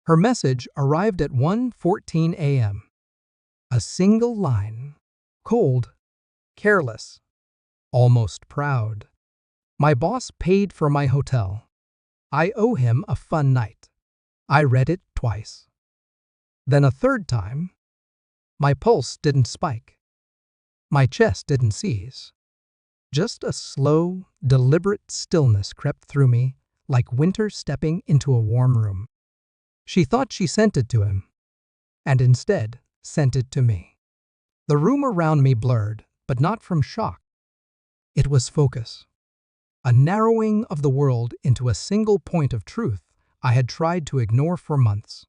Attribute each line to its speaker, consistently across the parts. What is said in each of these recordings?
Speaker 1: Her message arrived at 1:14 a.m. A single line. Cold, careless, almost proud. My boss paid for my hotel. I owe him a fun night. I read it twice. Then a third time. My pulse didn't spike. My chest didn't seize. Just a slow, deliberate stillness crept through me, like winter stepping into a warm room. She thought she sent it to him, and instead sent it to me. The room around me blurred, but not from shock. It was focus. A narrowing of the world into a single point of truth I had tried to ignore for months.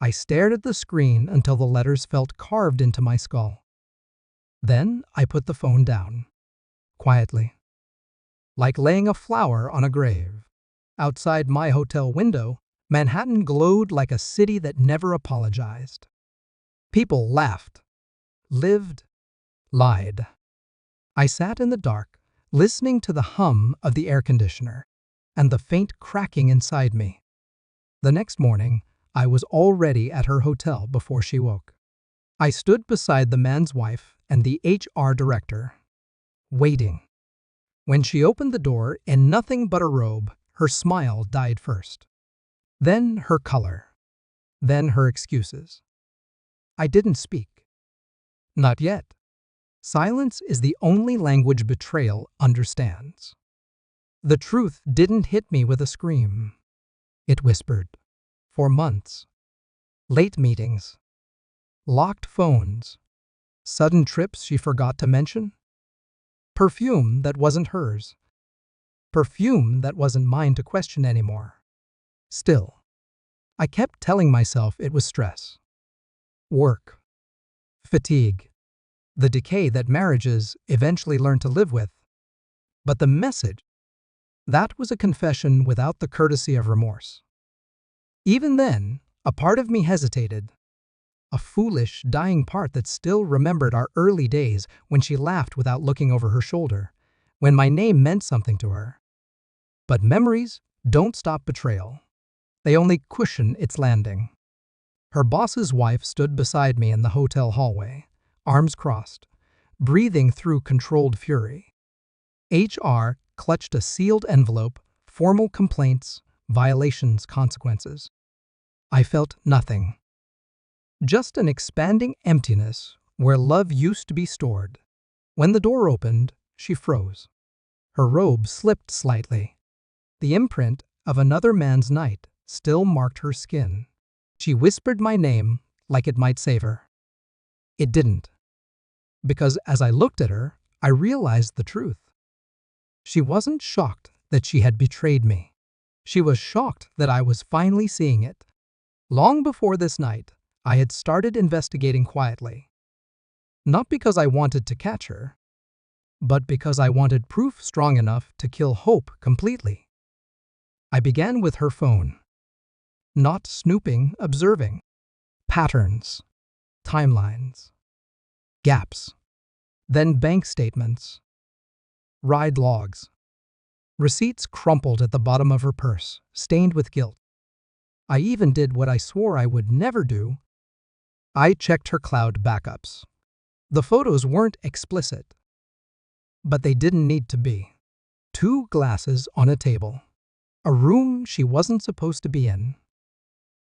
Speaker 1: I stared at the screen until the letters felt carved into my skull. Then I put the phone down, quietly, like laying a flower on a grave. Outside my hotel window, Manhattan glowed like a city that never apologized. People laughed, lived, lied. I sat in the dark, listening to the hum of the air conditioner and the faint cracking inside me. The next morning, I was already at her hotel before she woke. I stood beside the man's wife and the HR director, waiting. When she opened the door in nothing but a robe, her smile died first. Then her color. Then her excuses. I didn't speak. Not yet. Silence is the only language betrayal understands. The truth didn't hit me with a scream. It whispered. For months. Late meetings. Locked phones. Sudden trips she forgot to mention. Perfume that wasn't hers. Perfume that wasn't mine to question anymore. Still, I kept telling myself it was stress. Work. Fatigue. The decay that marriages eventually learn to live with. But the message, that was a confession without the courtesy of remorse. Even then, a part of me hesitated. A foolish, dying part that still remembered our early days when she laughed without looking over her shoulder, when my name meant something to her. But memories don't stop betrayal. They only cushion its landing. Her boss's wife stood beside me in the hotel hallway, arms crossed, breathing through controlled fury. HR clutched a sealed envelope, formal complaints, violations, consequences. I felt nothing. Just an expanding emptiness where love used to be stored. When the door opened, she froze. Her robe slipped slightly. The imprint of another man's night still marked her skin. She whispered my name like it might save her. It didn't. Because as I looked at her, I realized the truth. She wasn't shocked that she had betrayed me. She was shocked that I was finally seeing it. Long before this night, I had started investigating quietly. Not because I wanted to catch her, but because I wanted proof strong enough to kill hope completely. I began with her phone. Not snooping, observing. Patterns, timelines, gaps, then bank statements, ride logs, receipts crumpled at the bottom of her purse, stained with guilt. I even did what I swore I would never do. I checked her cloud backups. The photos weren't explicit, but they didn't need to be. 2 glasses on a table. A room she wasn't supposed to be in.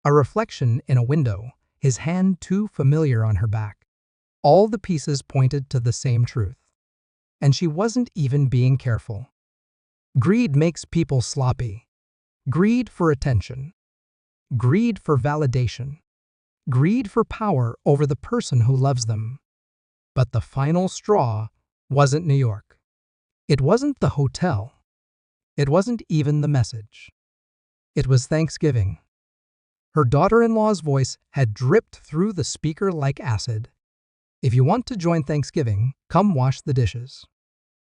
Speaker 1: A reflection in a window, his hand too familiar on her back. All the pieces pointed to the same truth. And she wasn't even being careful. Greed makes people sloppy. Greed for attention. Greed for validation. Greed for power over the person who loves them. But the final straw wasn't New York. It wasn't the hotel. It wasn't even the message. It was Thanksgiving. Her daughter-in-law's voice had dripped through the speaker like acid. If you want to join Thanksgiving, come wash the dishes.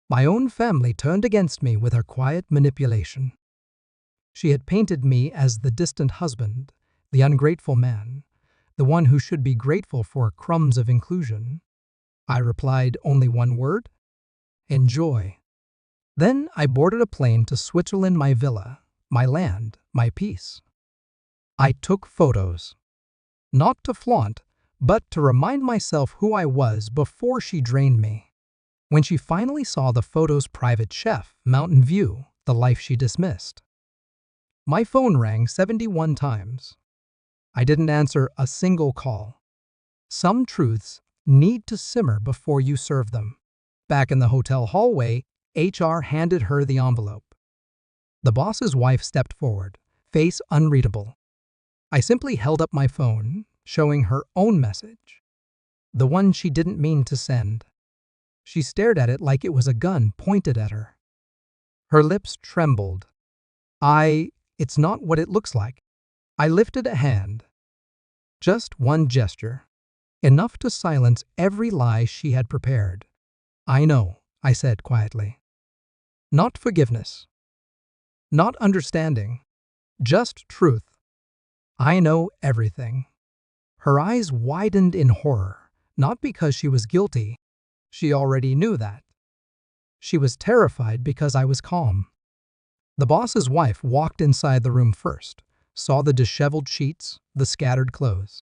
Speaker 1: My own family turned against me with her quiet manipulation. She had painted me as the distant husband, the ungrateful man, the one who should be grateful for crumbs of inclusion. I replied only one word: enjoy. Then I boarded a plane to Switzerland, my villa, my land, my peace. I took photos, not to flaunt, but to remind myself who I was before she drained me. When she finally saw the photo's private chef, Mountain View, the life she dismissed. My phone rang 71 times. I didn't answer a single call. Some truths need to simmer before you serve them. Back in the hotel hallway, HR handed her the envelope. The boss's wife stepped forward, face unreadable. I simply held up my phone, showing her own message, the one she didn't mean to send. She stared at it like it was a gun pointed at her. Her lips trembled. It's not what it looks like. I lifted a hand. Just one gesture, enough to silence every lie she had prepared. I know, I said quietly. Not forgiveness. Not understanding. Just truth. I know everything. Her eyes widened in horror, not because she was guilty. She already knew that. She was terrified because I was calm. The boss's wife walked inside the room first, saw the disheveled sheets, the scattered clothes.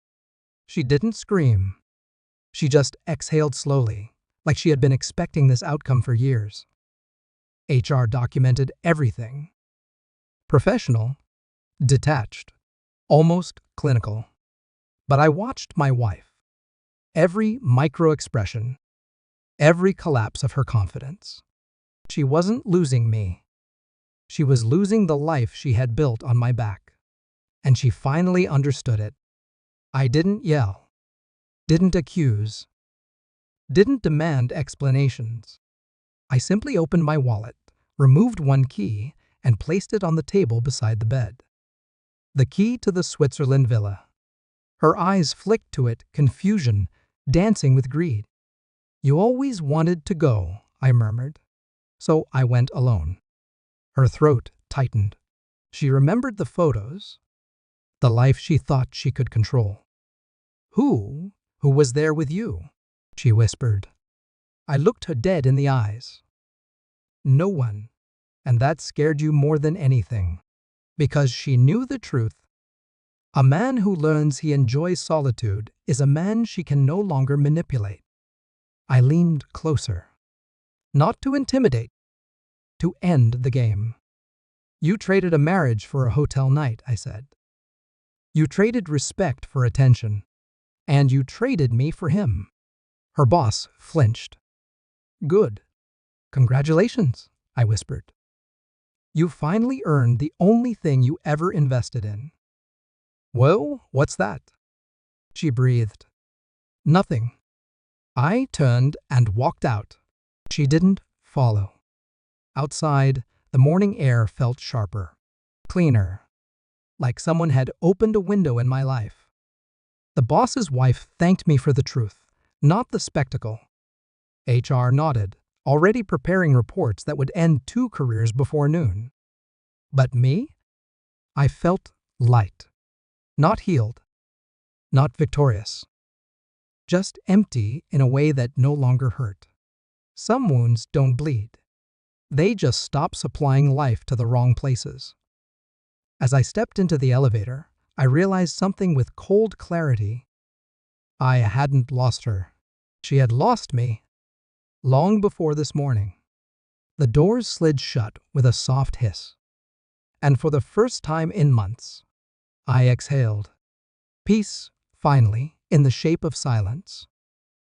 Speaker 1: She didn't scream. She just exhaled slowly, like she had been expecting this outcome for years. HR documented everything. Professional, detached, almost clinical. But I watched my wife. Every micro-expression, every collapse of her confidence. She wasn't losing me. She was losing the life she had built on my back. And she finally understood it. I didn't yell, didn't accuse, didn't demand explanations. I simply opened my wallet, removed one key, and placed it on the table beside the bed. The key to the Switzerland villa. Her eyes flicked to it, confusion, dancing with greed. You always wanted to go, I murmured. So I went alone. Her throat tightened. She remembered the photos, the life she thought she could control. Who was there with you? She whispered. I looked her dead in the eyes. No one. And that scared you more than anything. Because she knew the truth. A man who learns he enjoys solitude is a man she can no longer manipulate. I leaned closer. Not to intimidate, to end the game. You traded a marriage for a hotel night, I said. You traded respect for attention. And you traded me for him. Her boss flinched. Good. Congratulations, I whispered. You finally earned the only thing you ever invested in. Well, what's that? She breathed. Nothing. I turned and walked out. She didn't follow. Outside, the morning air felt sharper, cleaner, like someone had opened a window in my life. The boss's wife thanked me for the truth, not the spectacle. HR nodded, already preparing reports that would end 2 careers before noon. But me? I felt light. Not healed. Not victorious. Just empty in a way that no longer hurt. Some wounds don't bleed. They just stop supplying life to the wrong places. As I stepped into the elevator, I realized something with cold clarity. I hadn't lost her. She had lost me. Long before this morning. The doors slid shut with a soft hiss. And for the first time in months, I exhaled. Peace, finally, in the shape of silence.